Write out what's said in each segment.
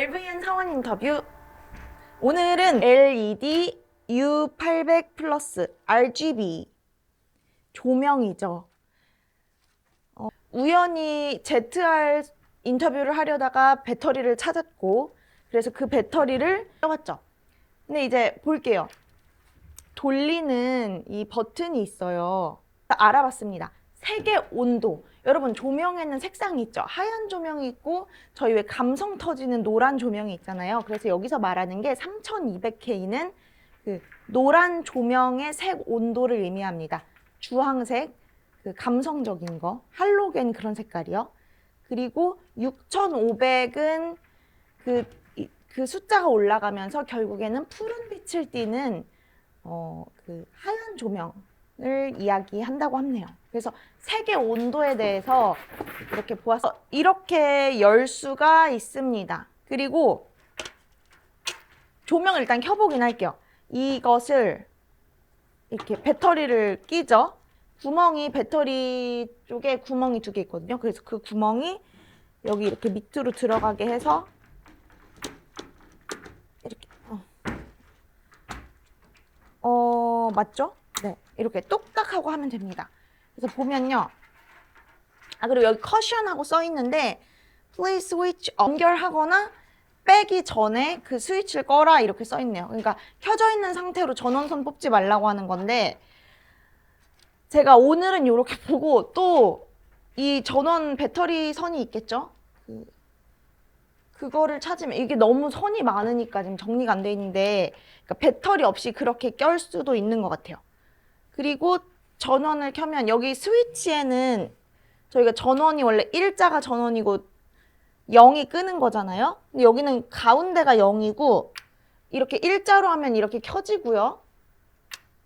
LVN 사원 인터뷰. 오늘은 LED U800 플러스 RGB 조명이죠. 우연히 ZR 인터뷰를 하려다가 배터리를 찾았고, 그래서 그 배터리를 껴봤죠. 근데 이제 볼게요. 돌리는 이 버튼이 있어요. 알아봤습니다. 색의 온도. 여러분, 조명에는 색상이 있죠. 하얀 조명이 있고, 저희 왜 감성 터지는 노란 조명이 있잖아요. 그래서 여기서 말하는 게 3200K는 그 노란 조명의 색 온도를 의미합니다. 주황색, 그 감성적인 거, 할로겐 그런 색깔이요. 그리고 6500은 그 숫자가 올라가면서 결국에는 푸른 빛을 띠는 그 하얀 조명을 이야기한다고 하네요. 그래서 색의 온도에 대해서 이렇게 보아서 이렇게 열 수가 있습니다. 그리고 조명을 일단 켜보긴 할게요. 이것을 이렇게 배터리를 끼죠. 구멍이 배터리 쪽에 구멍이 2개 있거든요. 그래서 그 구멍이 여기 이렇게 밑으로 들어가게 해서 이렇게 맞죠? 네, 이렇게 똑딱 하고 하면 됩니다. 그래서 보면요. 그리고 여기 caution하고 써 있는데 please switch 연결하거나 빼기 전에 그 스위치를 꺼라 이렇게 써 있네요. 그러니까 켜져 있는 상태로 전원선 뽑지 말라고 하는 건데, 제가 오늘은 이렇게 보고 또 이 전원 배터리 선이 있겠죠? 그거를 찾으면 이게 너무 선이 많으니까 지금 정리가 안 돼 있는데, 그러니까 배터리 없이 그렇게 껴 수도 있는 것 같아요. 그리고 전원을 켜면 여기 스위치에는 저희가 전원이 원래 일자가 전원이고 0이 끄는 거잖아요. 근데 여기는 가운데가 0이고 이렇게 일자로 하면 이렇게 켜지고요.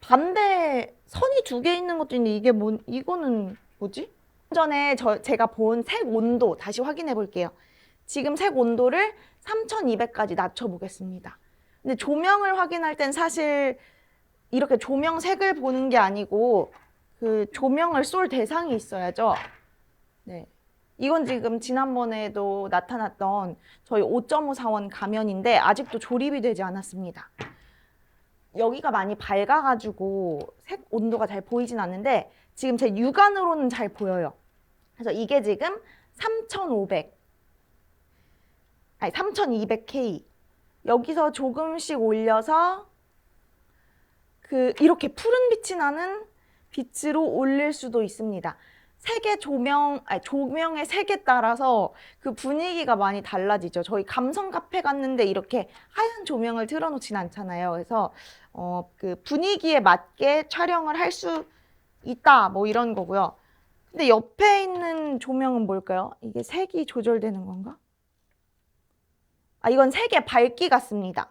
반대 선이 2개 있는 것도 있는데 이거는 뭐지? 전에 제가 본 색 온도 다시 확인해 볼게요. 지금 색 온도를 3200까지 낮춰 보겠습니다. 근데 조명을 확인할 땐 사실 이렇게 조명 색을 보는 게 아니고 그 조명을 쏠 대상이 있어야죠. 네. 이건 지금 지난번에도 나타났던 저희 5.5사원 가면인데 아직도 조립이 되지 않았습니다. 여기가 많이 밝아가지고 색 온도가 잘 보이진 않는데 지금 제 육안으로는 잘 보여요. 그래서 이게 지금 3200K. 여기서 조금씩 올려서 이렇게 푸른 빛이 나는 빛으로 올릴 수도 있습니다. 색의 조명의 색에 따라서 그 분위기가 많이 달라지죠. 저희 감성 카페 갔는데 이렇게 하얀 조명을 틀어놓진 않잖아요. 그래서 그 분위기에 맞게 촬영을 할 수 있다, 뭐 이런 거고요. 근데 옆에 있는 조명은 뭘까요? 이게 색이 조절되는 건가? 이건 색의 밝기 같습니다.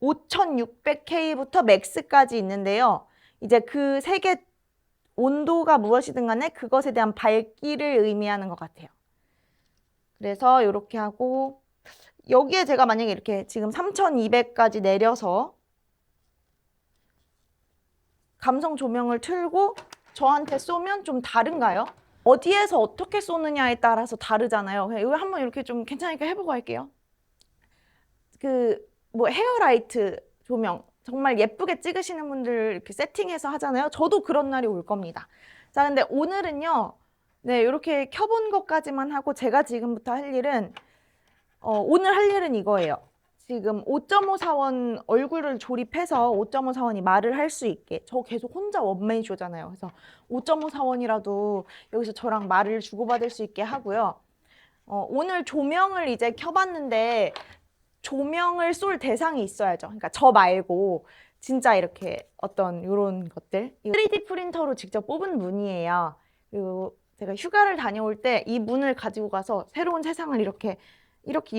5600K부터 맥스까지 있는데요. 이제 그 색의 온도가 무엇이든 간에 그것에 대한 밝기를 의미하는 것 같아요. 그래서 이렇게 하고 여기에 제가 만약에 이렇게 지금 3200까지 내려서 감성 조명을 틀고 저한테 쏘면 좀 다른가요? 어디에서 어떻게 쏘느냐에 따라서 다르잖아요. 이거 한번 이렇게 좀 괜찮으니까 해보고 할게요. 헤어라이트 조명 정말 예쁘게 찍으시는 분들 이렇게 세팅해서 하잖아요. 저도 그런 날이 올 겁니다. 자, 근데 오늘은요, 네, 이렇게 켜본 것까지만 하고 제가 지금부터 할 일은, 오늘 할 일은 이거예요. 지금 5.5사원 얼굴을 조립해서 5.5사원이 말을 할 수 있게, 저 계속 혼자 원맨쇼잖아요. 그래서 5.5사원이라도 여기서 저랑 말을 주고받을 수 있게 하고요. 오늘 조명을 이제 켜봤는데 조명을 쏠 대상이 있어야죠. 그러니까 저 말고 진짜 이렇게 어떤 이런 것들 3D 프린터로 직접 뽑은 문이에요. 그리고 제가 휴가를 다녀올 때 이 문을 가지고 가서 새로운 세상을 이렇게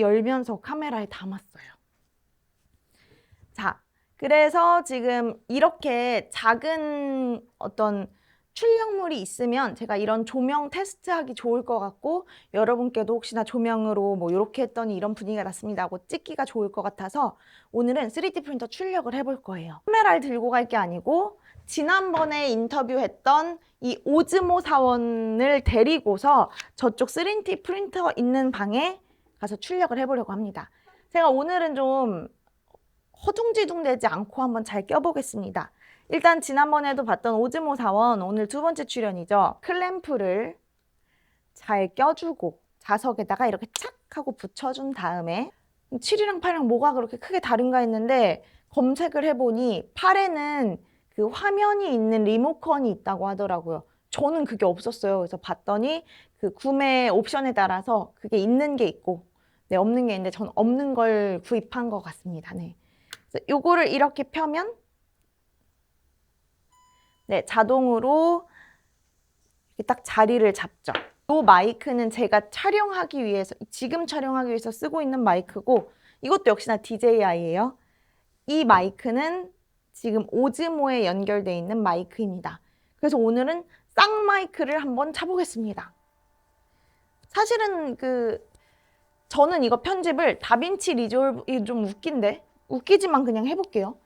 열면서 카메라에 담았어요. 자, 그래서 지금 이렇게 작은 어떤 출력물이 있으면 제가 이런 조명 테스트하기 좋을 것 같고, 여러분께도 혹시나 조명으로 뭐 이렇게 했더니 이런 분위기가 났습니다 하고 찍기가 좋을 것 같아서 오늘은 3D 프린터 출력을 해볼 거예요. 카메라를 들고 갈 게 아니고 지난번에 인터뷰했던 이 오즈모 사원을 데리고서 저쪽 3D 프린터 있는 방에 가서 출력을 해보려고 합니다. 제가 오늘은 좀 허둥지둥되지 않고 한번 잘 껴보겠습니다. 일단 지난번에도 봤던 오즈모 사원 오늘 두 번째 출연이죠. 클램프를 잘 껴주고 자석에다가 이렇게 착 하고 붙여준 다음에 7이랑 8이랑 뭐가 그렇게 크게 다른가 했는데 검색을 해보니 8에는 그 화면이 있는 리모컨이 있다고 하더라고요. 저는 그게 없었어요. 그래서 봤더니 그 구매 옵션에 따라서 그게 있는 게 있고 네, 없는 게 있는데 저는 없는 걸 구입한 것 같습니다. 네. 그래서 요거를 이렇게 펴면 네, 자동으로 이렇게 딱 자리를 잡죠. 이 마이크는 제가 촬영하기 위해서 지금 촬영하기 위해서 쓰고 있는 마이크고 이것도 역시나 DJI예요. 이 마이크는 지금 오즈모에 연결되어 있는 마이크입니다. 그래서 오늘은 쌍마이크를 한번 차보겠습니다. 사실은 저는 이거 편집을 다빈치 리졸브, 이거 좀 웃긴데? 웃기지만 그냥 해볼게요.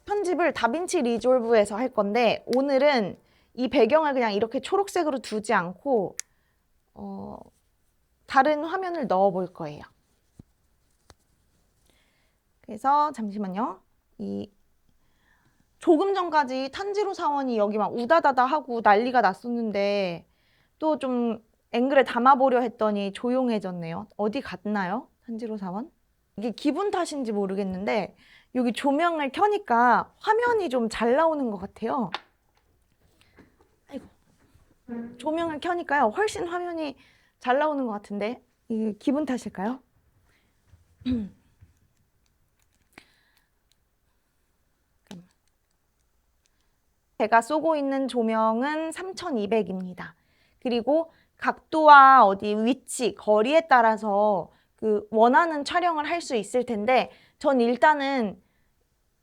편집을 다빈치 리졸브에서 할 건데 오늘은 이 배경을 그냥 이렇게 초록색으로 두지 않고 다른 화면을 넣어 볼 거예요. 그래서 잠시만요. 조금 전까지 탄지로 사원이 여기 막 우다다다 하고 난리가 났었는데 또 좀 앵글에 담아보려 했더니 조용해졌네요. 어디 갔나요? 탄지로 사원? 이게 기분 탓인지 모르겠는데 여기 조명을 켜니까 화면이 좀 잘 나오는 것 같아요. 아이고. 조명을 켜니까요. 훨씬 화면이 잘 나오는 것 같은데 이게 기분 탓일까요? 제가 쏘고 있는 조명은 3200입니다. 그리고 각도와 어디 위치, 거리에 따라서 그 원하는 촬영을 할 수 있을 텐데 전 일단은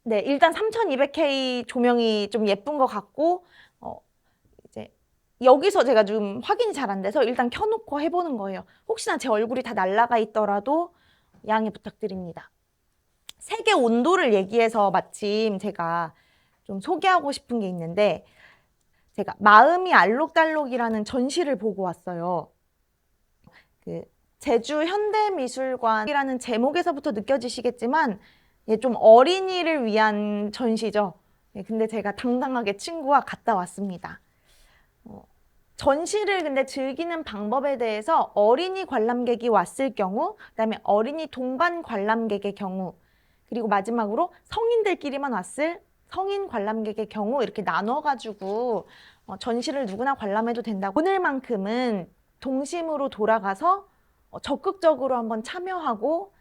일단 3200K 조명이 좀 예쁜 것 같고 이제 여기서 제가 좀 확인이 잘 안 돼서 일단 켜놓고 해보는 거예요. 혹시나 제 얼굴이 다 날아가 있더라도 양해 부탁드립니다. 색의 온도를 얘기해서 마침 제가 좀 소개하고 싶은 게 있는데 제가 마음이 알록달록이라는 전시를 보고 왔어요. 그 제주 현대미술관이라는 제목에서부터 느껴지시겠지만 좀 어린이를 위한 전시죠. 근데 제가 당당하게 친구와 갔다 왔습니다. 전시를 근데 즐기는 방법에 대해서 어린이 관람객이 왔을 경우, 그다음에 어린이 동반 관람객의 경우, 그리고 마지막으로 성인들끼리만 왔을 성인 관람객의 경우 이렇게 나눠가지고 전시를 누구나 관람해도 된다고. 오늘만큼은 동심으로 돌아가서 적극적으로 한번 참여하고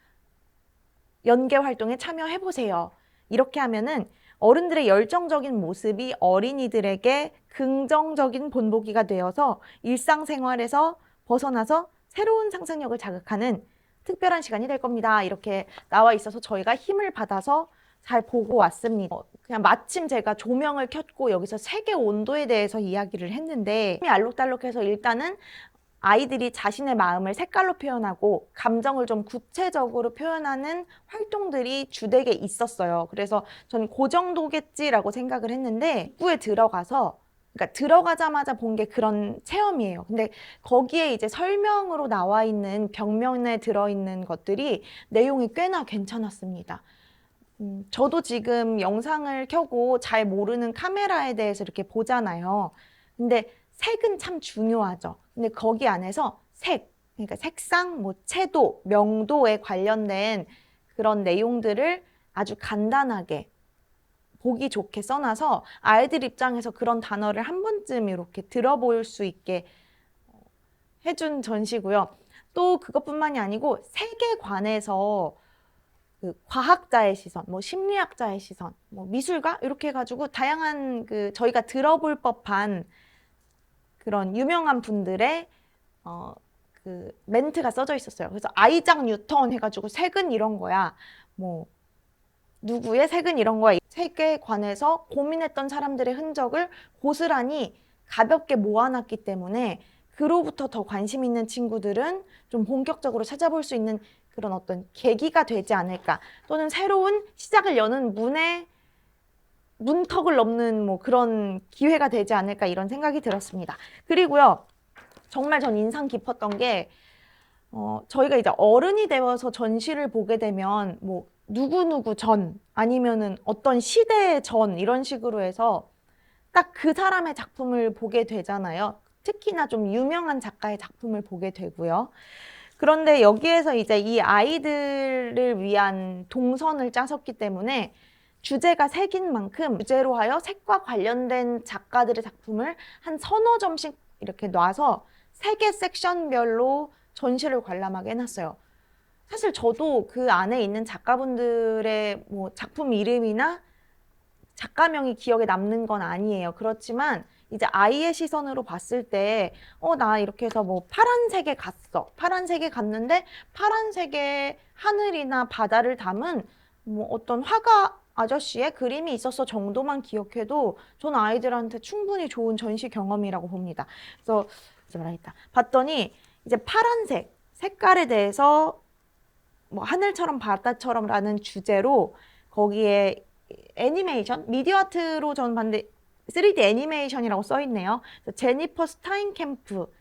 연계 활동에 참여해보세요. 이렇게 하면은 어른들의 열정적인 모습이 어린이들에게 긍정적인 본보기가 되어서 일상생활에서 벗어나서 새로운 상상력을 자극하는 특별한 시간이 될 겁니다. 이렇게 나와 있어서 저희가 힘을 받아서 잘 보고 왔습니다. 그냥 마침 제가 조명을 켰고 여기서 색의 온도에 대해서 이야기를 했는데 알록달록해서 일단은 아이들이 자신의 마음을 색깔로 표현하고 감정을 좀 구체적으로 표현하는 활동들이 주되게 있었어요. 그래서 저는 그 정도겠지라고 생각을 했는데 입구에 들어가서 그러니까 들어가자마자 본 게 그런 체험이에요. 근데 거기에 이제 설명으로 나와 있는 벽면에 들어있는 것들이 내용이 꽤나 괜찮았습니다. 저도 지금 영상을 켜고 잘 모르는 카메라에 대해서 이렇게 보잖아요. 근데 색은 참 중요하죠. 근데 거기 안에서 그러니까 색상, 뭐 채도, 명도에 관련된 그런 내용들을 아주 간단하게 보기 좋게 써놔서 아이들 입장에서 그런 단어를 한 번쯤 이렇게 들어볼 수 있게 해준 전시고요. 또 그것뿐만이 아니고 세계관에서 그 과학자의 시선, 뭐 심리학자의 시선, 뭐 미술가 이렇게 해가지고 다양한 저희가 들어볼 법한 그런 유명한 분들의 그 멘트가 써져 있었어요. 그래서 아이작 뉴턴 해가지고 색은 이런 거야. 뭐 누구의 색은 이런 거야. 색에 관해서 고민했던 사람들의 흔적을 고스란히 가볍게 모아놨기 때문에 그로부터 더 관심 있는 친구들은 좀 본격적으로 찾아볼 수 있는 그런 어떤 계기가 되지 않을까. 또는 새로운 시작을 여는 문턱을 넘는 뭐 그런 기회가 되지 않을까 이런 생각이 들었습니다. 그리고요, 정말 전 인상 깊었던 게 저희가 이제 어른이 되어서 전시를 보게 되면 뭐 누구누구 전 아니면은 어떤 시대의 전 이런 식으로 해서 딱 그 사람의 작품을 보게 되잖아요. 특히나 좀 유명한 작가의 작품을 보게 되고요. 그런데 여기에서 이제 이 아이들을 위한 동선을 짜셨기 때문에 주제가 색인 만큼 주제로 하여 색과 관련된 작가들의 작품을 한 서너 점씩 이렇게 놔서 세 개 섹션별로 전시를 관람하게 해놨어요. 사실 저도 그 안에 있는 작가분들의 뭐 작품 이름이나 작가명이 기억에 남는 건 아니에요. 그렇지만 이제 아이의 시선으로 봤을 때, 나 이렇게 해서 뭐 파란색에 갔어. 파란색에 갔는데 파란색의 하늘이나 바다를 담은 뭐 어떤 화가 아저씨의 그림이 있었어 정도만 기억해도 전 아이들한테 충분히 좋은 전시 경험이라고 봅니다. 그래서 이제 말하겠다. 봤더니 이제 파란색 색깔에 대해서 뭐 하늘처럼 바다처럼라는 주제로 거기에 애니메이션, 미디어 아트로 저는 봤는데 3D 애니메이션이라고 써 있네요. 제니퍼 스타인캠프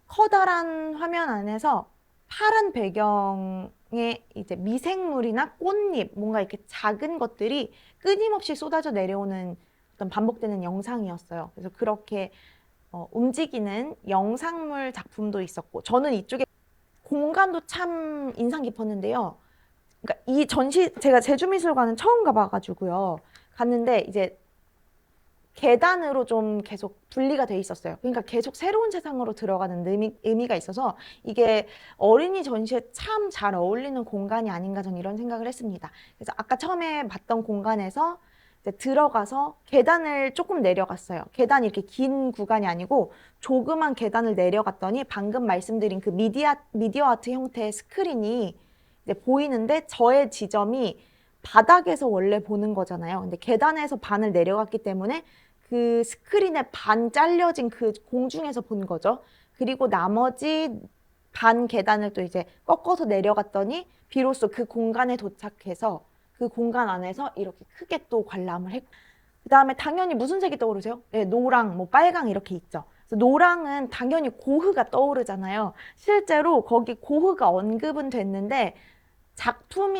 커다란 화면 안에서 파란 배경에 이제 미생물이나 꽃잎, 뭔가 이렇게 작은 것들이 끊임없이 쏟아져 내려오는 어떤 반복되는 영상이었어요. 그래서 그렇게 움직이는 영상물 작품도 있었고, 저는 이쪽에 공간도 참 인상 깊었는데요. 그러니까 이 전시 제가 제주미술관은 처음 가봐가지고요. 갔는데 이제 계단으로 좀 계속 분리가 돼 있었어요. 그러니까 계속 새로운 세상으로 들어가는 의미가 있어서 이게 어린이 전시에 참 잘 어울리는 공간이 아닌가 저는 이런 생각을 했습니다. 그래서 아까 처음에 봤던 공간에서 이제 들어가서 계단을 조금 내려갔어요. 계단이 이렇게 긴 구간이 아니고 조그만 계단을 내려갔더니 방금 말씀드린 그 미디어 아트 형태의 스크린이 이제 보이는데 저의 지점이 바닥에서 원래 보는 거잖아요. 근데 계단에서 반을 내려갔기 때문에 그 스크린에 반 잘려진 그 공중에서 본 거죠. 그리고 나머지 반 계단을 또 이제 꺾어서 내려갔더니 비로소 그 공간에 도착해서 그 공간 안에서 이렇게 크게 또 관람을 했고, 그 다음에 당연히 무슨 색이 떠오르세요? 네, 노랑, 뭐 빨강 이렇게 있죠. 그래서 노랑은 당연히 고흐가 떠오르잖아요. 실제로 거기 고흐가 언급은 됐는데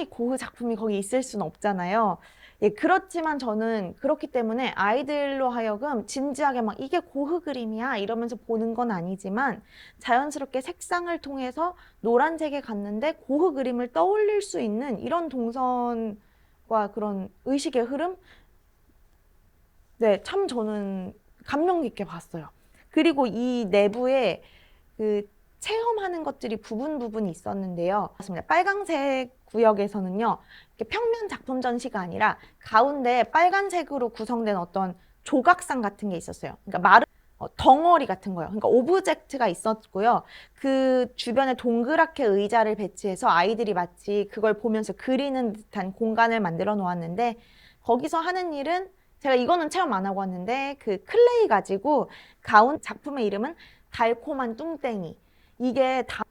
고흐 작품이 거기 있을 수는 없잖아요. 예, 그렇지만 저는 그렇기 때문에 아이들로 하여금 진지하게 막 이게 고흐 그림이야 이러면서 보는 건 아니지만 자연스럽게 색상을 통해서 노란색에 갔는데 고흐 그림을 떠올릴 수 있는 이런 동선과 그런 의식의 흐름? 네, 참 저는 감명 깊게 봤어요. 그리고 이 내부에 그 체험하는 것들이 부분이 있었는데요. 맞습니다. 빨강색 구역에서는요, 이렇게 평면 작품 전시가 아니라 가운데 빨간색으로 구성된 어떤 조각상 같은 게 있었어요. 그러니까 마른 덩어리 같은 거요. 그러니까 오브젝트가 있었고요. 그 주변에 동그랗게 의자를 배치해서 아이들이 마치 그걸 보면서 그리는 듯한 공간을 만들어 놓았는데 거기서 하는 일은 제가 이거는 체험 안 하고 왔는데 그 클레이 가지고 작품의 이름은 달콤한 뚱땡이. 이게 다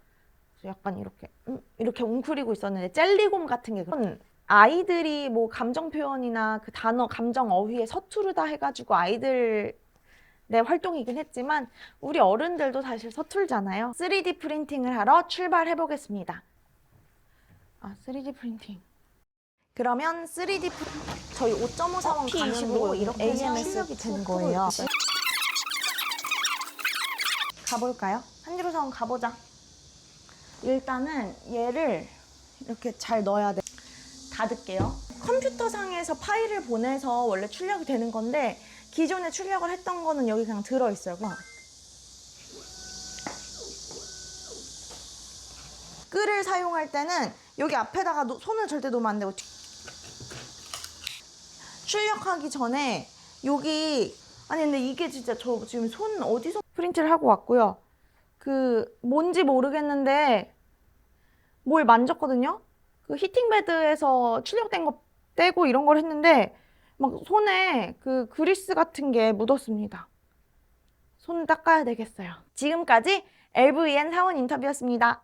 약간 이렇게 웅크리고 있었는데 젤리곰 같은 게 그런 아이들이 뭐 감정 표현이나 그 단어 감정 어휘에 서투르다 해가지고 아이들의 활동이긴 했지만 우리 어른들도 사실 서툴잖아요. 3D 프린팅을 하러 출발해 보겠습니다. 3D 프린팅. 그러면 3D 저희 5.5사원 가면도 이렇게 AMS 되는 거예요. 가볼까요? 한지로 사원 가보자. 일단은 얘를 이렇게 잘 넣어야 돼. 닫을게요. 컴퓨터상에서 파일을 보내서 원래 출력이 되는 건데 기존에 출력을 했던 거는 여기 그냥 들어있어요. 끌을 사용할 때는 여기 앞에다가 손을 절대 놓으면 안 되고 출력하기 전에 여기 아니 근데 이게 진짜 저 지금 손 어디서 프린트를 하고 왔고요. 그 뭔지 모르겠는데 뭘 만졌거든요. 그 히팅베드에서 출력된 거 떼고 이런 걸 했는데 막 손에 그 그리스 같은 게 묻었습니다. 손 닦아야 되겠어요. 지금까지 LVN 사원 인터뷰였습니다.